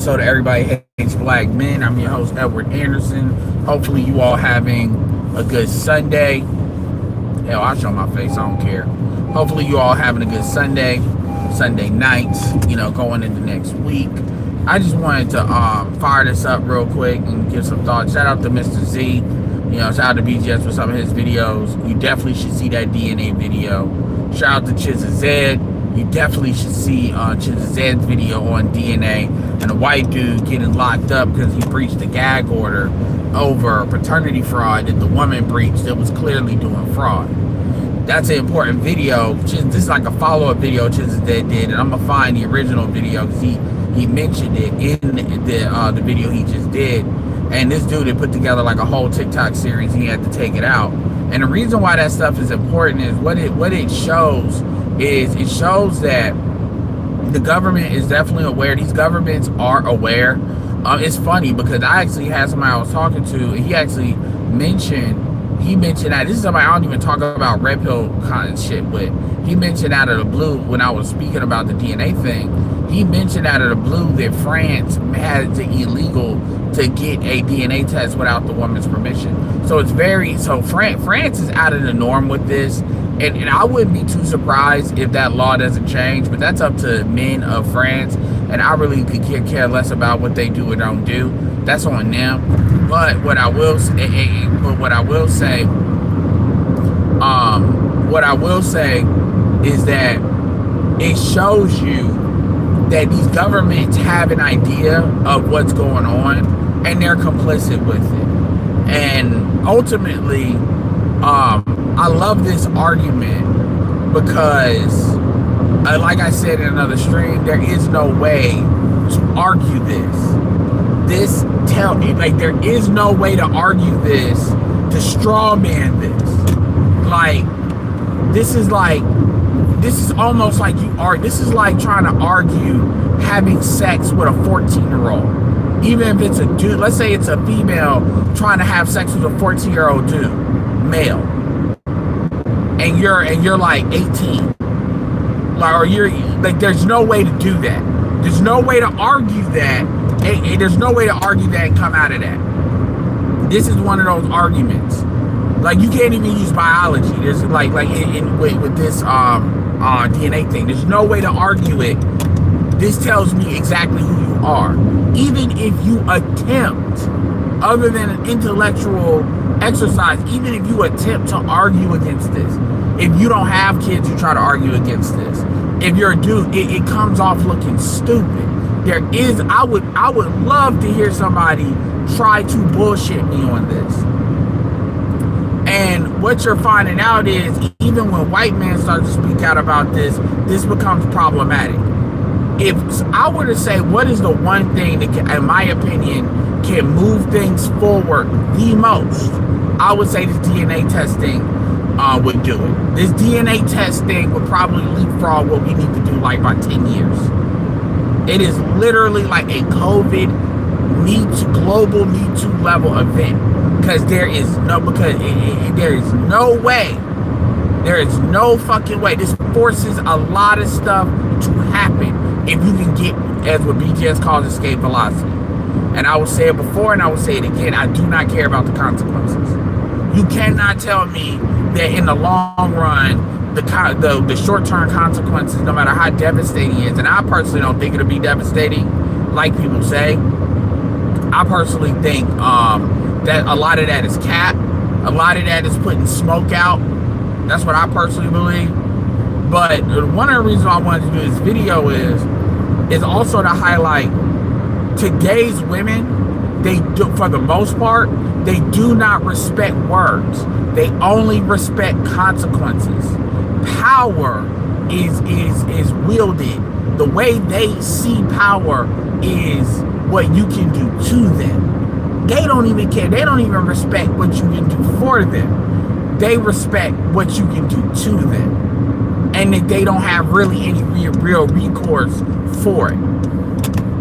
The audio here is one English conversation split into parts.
episode of Everybody Hates Black Men. I'm your host, Edward Anderson. Hopefully, you all having a good Sunday. Hell, I'll show my face. I don't care. Hopefully, you all having a good Sunday nights, going into next week. I just wanted to fire this up real quick and give some thoughts. Shout out to Mr. Z. Shout out to BGS for some of his videos. You definitely should see that DNA video. Shout out to Chizza Zed. You definitely should see Chizza Zed's video on DNA and a white dude getting locked up because he breached the gag order over paternity fraud that the woman breached that was clearly doing fraud. That's an important video. This is like a follow-up video Chizza Zed did, and I'm going to find the original video because he mentioned it in the video he just did. And this dude had put together like a whole TikTok series. He had to take it out. And the reason why that stuff is important is what it shows is it shows that the government is definitely aware. These governments are aware. It's funny because I actually had somebody I was talking to, and he actually mentioned that this is somebody I don't even talk about red pill kind of shit with. He mentioned out of the blue when I was speaking about the DNA thing. He mentioned out of the blue that France had it illegal to get a DNA test without the woman's permission. So France is out of the norm with this. And I wouldn't be too surprised if that law doesn't change, but that's up to men of France. And I really could care less about what they do or don't do. That's on them. But what I will say is that it shows you that these governments have an idea of what's going on and they're complicit with it. And ultimately, I love this argument because, like I said in another stream, there is no way to argue this. There is no way to argue this, to straw man this. This is almost like this is like trying to argue having sex with a 14-year-old. Even if it's a dude, let's say it's a female trying to have sex with a 14-year-old dude, male. And you're like 18. There's no way to do that. There's no way to argue that. There's no way to argue that and come out of that. This is one of those arguments. You can't even use biology. There's with this DNA thing. There's no way to argue it. This tells me exactly who you are. Even if you attempt, other than an intellectual exercise, even if you attempt to argue against this, if you don't have kids, you try to argue against this. If you're a dude, it comes off looking stupid. I would love to hear somebody try to bullshit me on this. And what you're finding out is, even when white men start to speak out about this becomes problematic. If I were to say, what is the one thing that, in my opinion, can move things forward the most, I would say this DNA testing would do it. This DNA testing would probably leapfrog what we need to do by 10 years. It is literally like a COVID global Me Too level event. Because there is no fucking way. This forces a lot of stuff to happen if you can get, as what BGS calls, escape velocity. And I will say it before and I will say it again, I do not care about the consequences. You cannot tell me that in the long run, the short-term consequences, no matter how devastating it is, and I personally don't think it'll be devastating, like people say. I personally think that a lot of that is cap. A lot of that is putting smoke out. That's what I personally believe. But one of the reasons I wanted to do this video is also to highlight today's women. They do, for the most part, they do not respect words. They only respect consequences. Power is wielded. The way they see power is what you can do to them. They don't even care. They don't even respect what you can do for them. They respect what you can do to them. And that they don't have really any real recourse for it.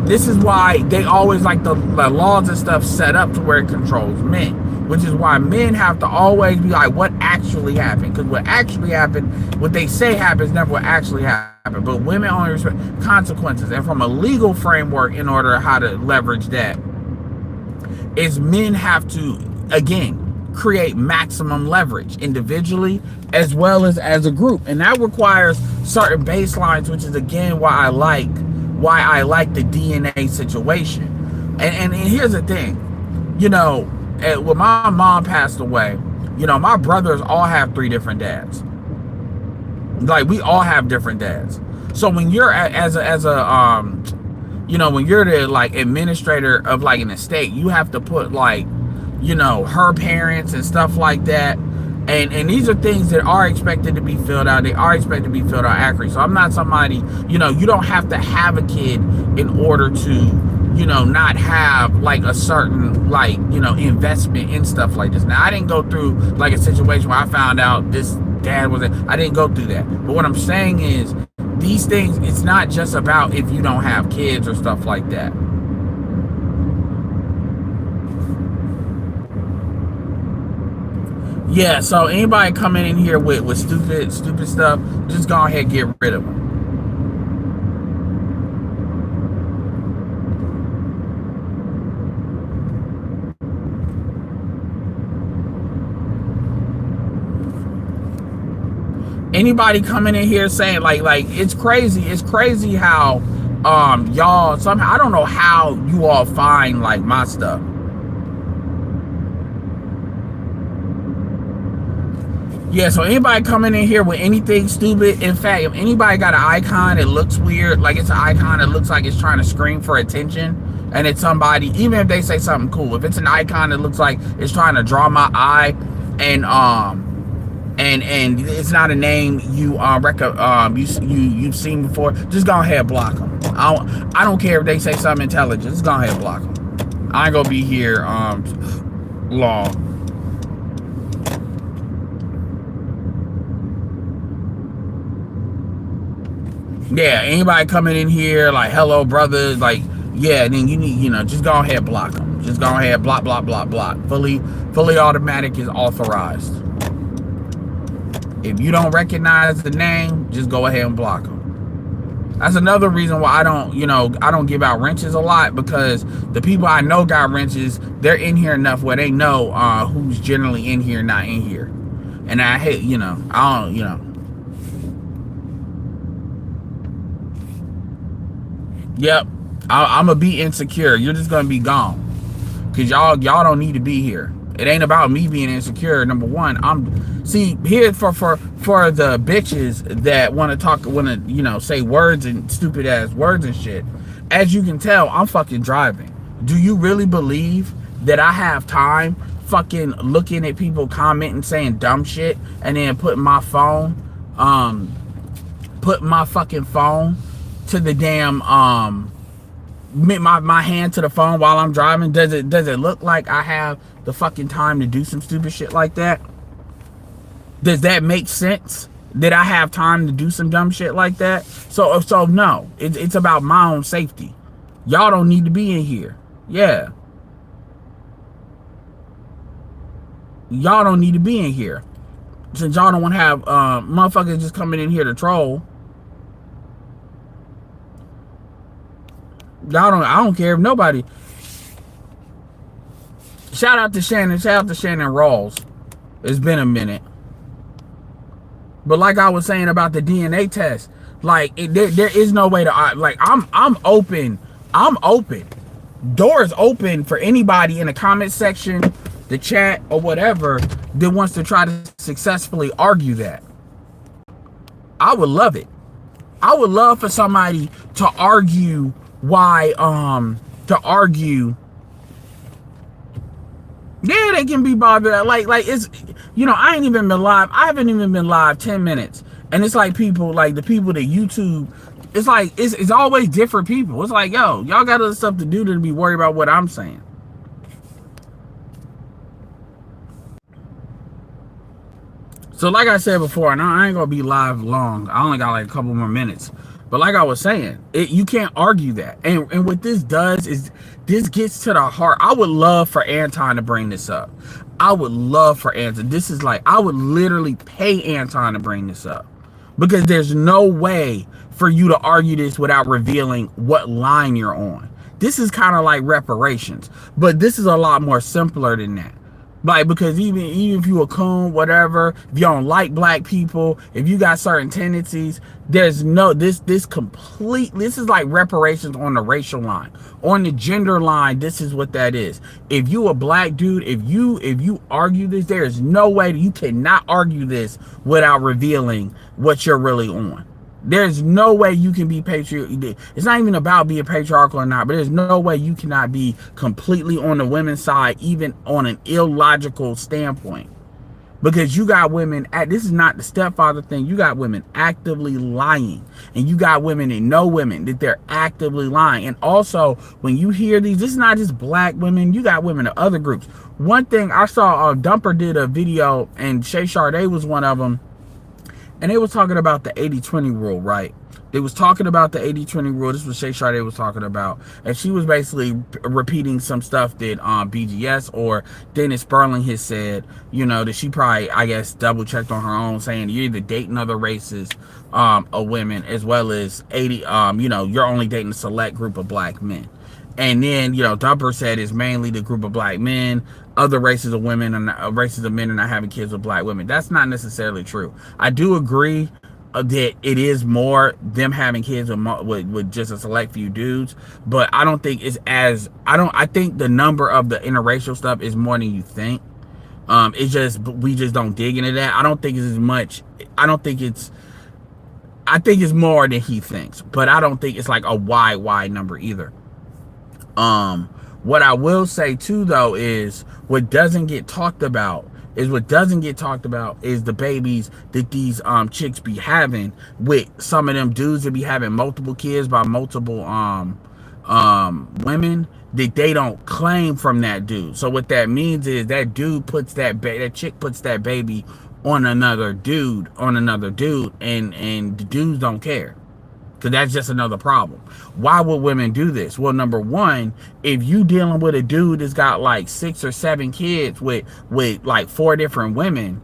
This is why they always like the laws and stuff set up to where it controls men. which is why men have to always be like, what actually happened? Because what actually happened, what they say happens, never what actually happened. But women only respect consequences. And from a legal framework, in order how to leverage that, is men have to, again, create maximum leverage individually as well as a group. And that requires certain baselines, which is, again, why I like the DNA situation. And here's the thing, when my mom passed away, my brothers all have 3 different dads. Like, we all have different dads. So when you're when you're the like administrator of like an estate, you have to put like, her parents and stuff like that. And these are things that are expected to be filled out. They are expected to be filled out accurately. So I'm not somebody, you don't have to have a kid in order to, not have like a certain like, investment in stuff like this. Now, I didn't go through like a situation where I found out this dad I didn't go through that. But what I'm saying is, these things, it's not just about if you don't have kids or stuff like that. Yeah, so anybody coming in here with stupid stuff, just go ahead and get rid of them. Anybody coming in here saying like it's crazy how y'all somehow, I don't know how you all find like my stuff. Yeah, so anybody coming in here with anything stupid, in fact, if anybody got an icon that looks weird, like it's an icon that looks like it's trying to scream for attention, and it's somebody, even if they say something cool, if it's an icon that looks like it's trying to draw my eye, and it's not a name you've seen before, just go ahead and block them. I don't care if they say something intelligent, just go ahead and block them. I ain't gonna be here long. Yeah, anybody coming in here like, hello brother, like, yeah, then you need, just go ahead and block them. Just go ahead, block. Fully automatic is authorized. If you don't recognize the name, just go ahead and block them. That's another reason why I don't give out wrenches a lot, because the people I know got wrenches, they're in here enough where they know who's generally in here, not in here. And I hate, I don't, Yep, I'm gonna be insecure. You're just gonna be gone, cause y'all don't need to be here. It ain't about me being insecure. Number one, here for the bitches that want to say words and stupid ass words and shit. As you can tell, I'm fucking driving. Do you really believe that I have time fucking looking at people commenting saying dumb shit and then putting my phone fucking phone to the damn my hand to the phone while I'm driving? Does it look like I have the fucking time to do some stupid shit like that? Does that make sense? That I have time to do some dumb shit like that? So no, it's about my own safety. Y'all don't need to be in here. Yeah, y'all don't need to be in here, since y'all don't want to have motherfuckers just coming in here to troll. I don't care if nobody. Shout out to Shannon Rawls. It's been a minute. But like I was saying about the DNA test, like there is no way to, like, I'm open. Doors open for anybody in the comment section, the chat, or whatever that wants to try to successfully argue that. I would love it. I would love for somebody to argue why yeah, they can be bothered. Like it's, I ain't even been live. I haven't even been live 10 minutes. And it's like people, like the people that YouTube, it's like, it's always different people. It's like, yo, y'all got other stuff to do than to be worried about what I'm saying. So like I said before, and I ain't gonna be live long. I only got like a couple more minutes. But like I was saying, you can't argue that. And what this does is this gets to the heart. I would love for Anton to bring this up. I would love for Anton. This is like, I would literally pay Anton to bring this up, because there's no way for you to argue this without revealing what line you're on. This is kind of like reparations, but this is a lot more simpler than that. Like, because even if you a coon, whatever, if you don't like black people, if you got certain tendencies, there's no, this is like reparations on the racial line. On the gender line, this is what that is. If you a black dude, if you argue this, there is no way that you cannot argue this without revealing what you're really on. There's no way you can be patriarchal. It's not even about being patriarchal or not, but there's no way you cannot be completely on the women's side, even on an illogical standpoint. Because you got women, this is not the stepfather thing, you got women actively lying. And you got women that know women that they're actively lying. And also, when you hear these, this is not just black women, you got women of other groups. One thing I saw, Dumper did a video, and Shay Sade was one of them. And they was talking about the 80-20 rule, right? They was talking about the 80-20 rule. This was Shay Sade was talking about. And she was basically repeating some stuff that BGS or Dennis Sperling has said, you know, that she probably, I guess, double checked on her own, saying you're either dating other races of women, as well as 80, you know, you're only dating a select group of black men. And then, you know, Dumper said it's mainly the group of black men. Other races of women and races of men are not having kids with black women. That's not necessarily true. I do agree that it is more them having kids with just a select few dudes, but I don't think it's as, I think the number of the interracial stuff is more than you think. It's just, we just don't dig into that. I don't think it's as much. I think it's more than he thinks, but I don't think it's like a wide number either. What I will say too, though, is what doesn't get talked about is the babies that these chicks be having with some of them dudes that be having multiple kids by multiple women that they don't claim from that dude. So what that means is that dude puts that chick puts that baby on another dude, and the dudes don't care. Because that's just another problem. Why would women do this? Well, number one, if you dealing with a dude that's got like 6 or 7 kids with like 4 different women,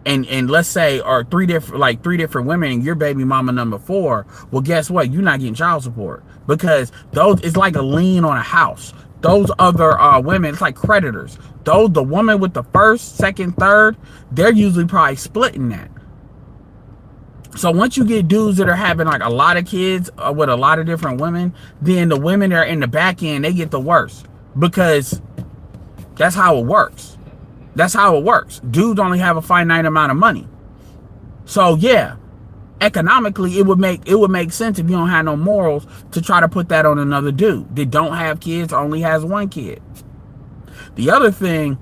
and let's say, or three different women, and your baby mama number 4, well, guess what? You're not getting child support, because it's like a lien on a house. Those other women, it's like creditors. The woman with the first, second, third, they're usually probably splitting that. So once you get dudes that are having like a lot of kids with a lot of different women, then the women that are in the back end, they get the worst, because that's how it works. That's how it works. Dudes only have a finite amount of money. So yeah, economically, it would make sense, if you don't have no morals, to try to put that on another dude that don't have kids, only has 1 kid. The other thing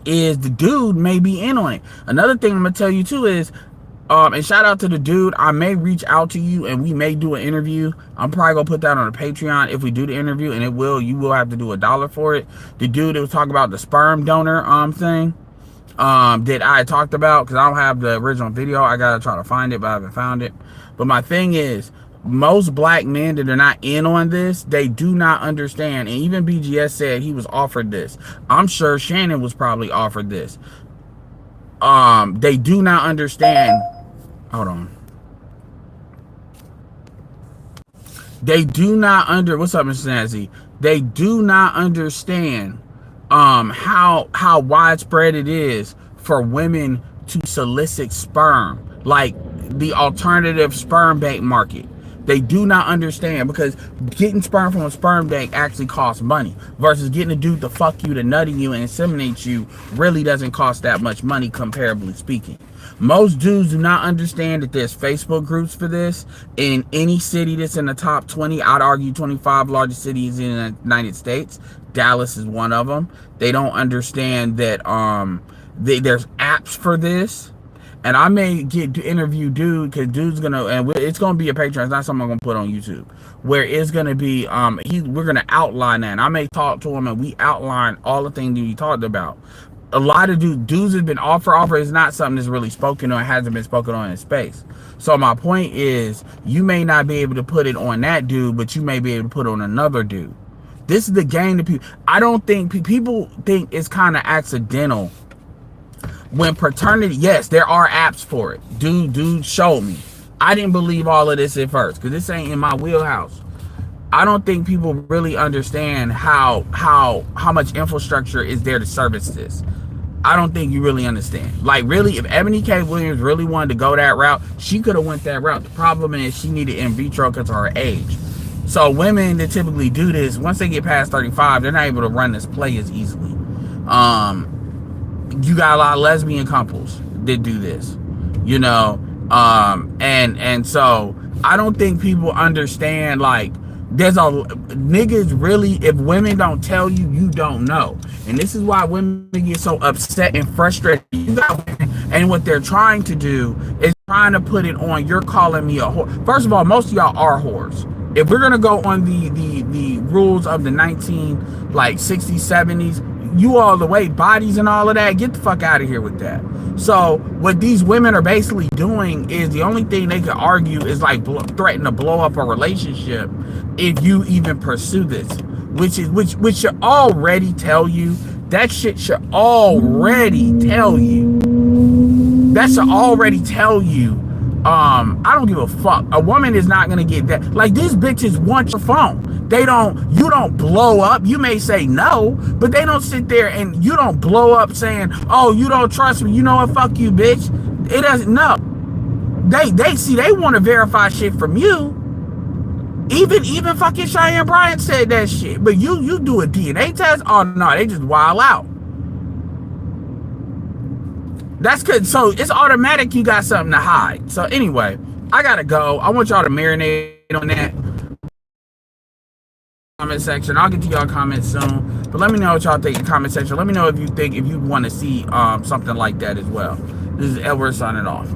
is the dude may be in on it. Another thing I'm gonna tell you too is, and shout out to the dude, I may reach out to you and we may do an interview. I'm probably gonna put that on the Patreon if we do the interview, and you will have to do $1 for it. The dude that was talking about the sperm donor thing that I talked about, because I don't have the original video. I gotta try to find it, but I haven't found it. But my thing is, most black men that are not in on this, they do not understand. And even BGS said he was offered this. I'm sure Shannon was probably offered this. They do not understand. Hold on. They do not what's up, Mr. Snazzy? They do not understand how widespread it is for women to solicit sperm, like the alternative sperm bank market. They do not understand, because getting sperm from a sperm bank actually costs money, versus getting a dude to fuck you, to nutty you, and inseminate you really doesn't cost that much money, comparably speaking. Most dudes do not understand that there's Facebook groups for this. In any city that's in the top 20, I'd argue 25 largest cities in the United States, Dallas is one of them. They don't understand that there's apps for this. And I may get to interview dude, because dude's gonna, and it's gonna be a Patreon. It's not something I'm gonna put on YouTube, where it's gonna be we're gonna outline that. And I may talk to him, and we outline all the things that we talked about. A lot of dudes have been offer is not something that's really spoken on, hasn't been spoken on in space. So my point is, you may not be able to put it on that dude, but you may be able to put it on another dude. This is the game that people, I don't think, people think it's kind of accidental when paternity, yes, there are apps for it. Dude showed me. I didn't believe all of this at first because this ain't in my wheelhouse. I don't think people really understand how much infrastructure is there to service this. I don't think you really understand. Like, really, if Ebony K. Williams really wanted to go that route, she could have went that route. The problem is she needed in vitro because of her age. So women that typically do this, once they get past 35, they're not able to run this play as easily. You got a lot of lesbian couples that do this, you know, and so I don't think people understand, like, there's a niggas really, if women don't tell you, you don't know. And this is why women get so upset and frustrated. And what they're trying to do is trying to put it on, you're calling me a whore. First of all, most of y'all are whores. If we're gonna go on the rules of the 60s, 70s, you all the way bodies and all of that, get the fuck out of here with that. So what these women are basically doing is, the only thing they can argue is like threaten to blow up a relationship if you even pursue this, which should already tell you, that shit should already tell you, that should already tell you, I don't give a fuck. A woman is not gonna get that. Like, these bitches want your phone. You don't blow up. You may say no, but they don't sit there and you don't blow up saying, oh, you don't trust me. You know what? Fuck you, bitch. It doesn't, no. They want to verify shit from you. Even fucking Cheyenne Bryant said that shit. But you do a DNA test? Oh no, they just wild out. That's good. So it's automatic you got something to hide. So anyway, I gotta go. I want y'all to marinate on that comment section. I'll get to y'all comments soon. But let me know what y'all think in the comment section. Let me know if you want to see something like that as well. This is Edward signing off.